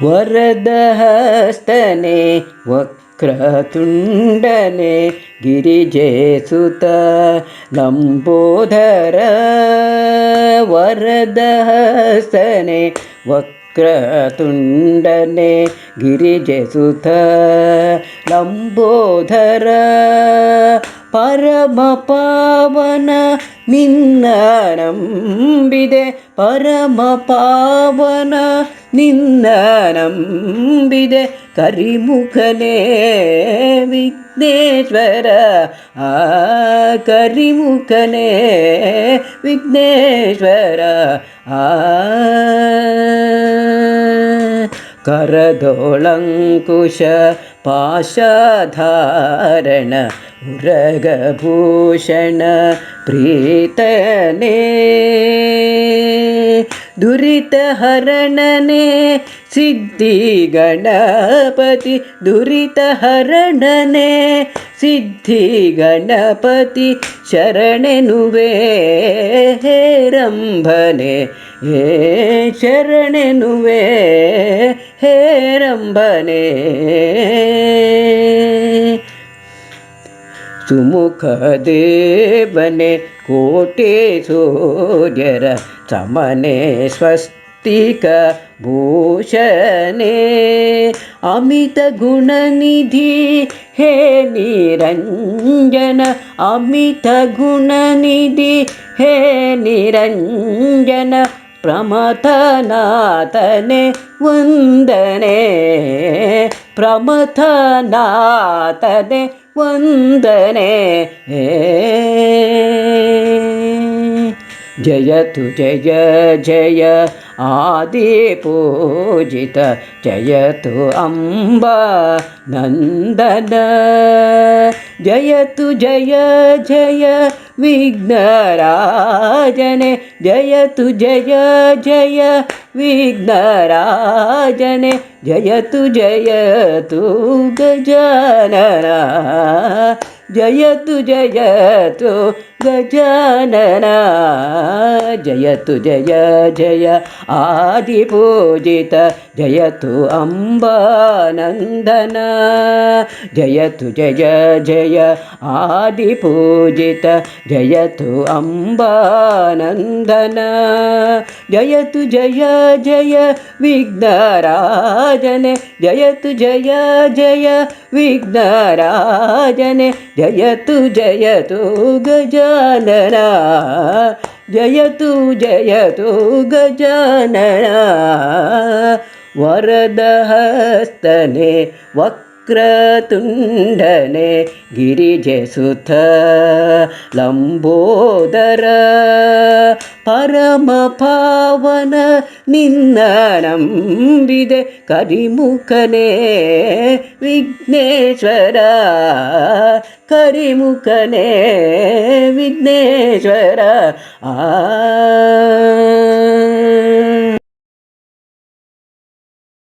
ವರದಹಸ್ತನೆ ವಕ್ರತುಂಡನೆ ಗಿರಿಜೇಸುತ ಲಂಬೋದರ ವರದಹಸ್ತನೆ ವಕ್ರತುಂಡನೆ ಗಿರಿಜೇಸುತ ಲಂಬೋದರ ಪರಮ ಪಾವನ ನಿನ್ನ ನಂಬಿದೆ ಪರಮ ಪಾವನ ನಿನ್ನ ನಂಬಿದೆ ಕರಿಮುಖನೇ ವಿಘ್ನೇಶ್ವರ ಕರಿಮುಖನೇ ವಿಘ್ನೇಶ್ವರ ಕರದೋಳಂಕುಶ ಪಾಶಧಾರಣ ಉರಗಭೂಷಣ ಪ್ರೀತನೇ ದುರಿತ ಹರಣನೆ ಸಿದ್ಧಿ ಗಣಪತಿ ದುರಿತ ಹರಣನೆ ಸಿದ್ಧಿ ಗಣಪತಿ ಶರಣೆನುವೆ ಹೇರಂಬನೆ ಹೇ ಶರಣೆನುವೆ ಹೇರಂಬನೆ ಸುಮುಖ ದೇವನೆ ಕೋಟೆ ಸೂರ್ಯರ ಸಮನೆ ಸ್ವಸ್ತಿಕ ಭೂಷಣೆ ಅಮಿತ ಗುಣನಿಧಿ ಹೇ ನಿರಂಜನ ಅಮಿತ ಗುಣನಿಧಿ ಹೇ ನಿರಂಜನ ಪ್ರಮಥನಾಥನೆ ವಂದನೆ ಪ್ರಮಥನಾಥನೆ ವಂದನೆ ಜಯತು ಜಯ ಜಯ ಆದಿ ಪೂಜಿತ ಜಯತು ಅಂಬಾ ನಂದನ ಜಯತು ಜಯ ಜಯ ವಿಘ್ನರಾಜನೆ ಜಯತು ಜಯ ಜಯ ವಿಘ್ನರಾಜನೆ ಜಯತು ಜಯತು ಗಜಾನನ ಜಯತು ಜಯತು ಗಜಾನನ ಜಯತು ಜಯ ಜಯ ಆದಿಪೂಜಿತ ಜಯತು ಅಂಬಾನಂದನ ಜಯತು ಜಯ ಜಯ ಆದಿಪೂಜಿತ ಜಯತು ಅಂಬಾನಂದನ ಜಯತು ಜಯ ಜಯ ವಿಘ್ನರಾಜನೆ ಜಯತು ಜಯ ಜಯ ವಿಘ್ನರಾಜನೆ ಜಯತು ಜಯತು ಗಜಾನನ ಜಯತು ಜಯತು ಗಜಾನನ ವರದಹಸ್ತನೆ ವಕ್ರತುಂಡನೆ ಗಿರಿಜಸುತ ಲಂಬೋದರ ಪರಮ ಪಾವನ ನಿನ್ನ ನಂಬಿದೆ ಕರಿಮುಖನೇ ವಿಘ್ನೇಶ್ವರ ಕರಿಮುಖನೇ ವಿಘ್ನೇಶ್ವರ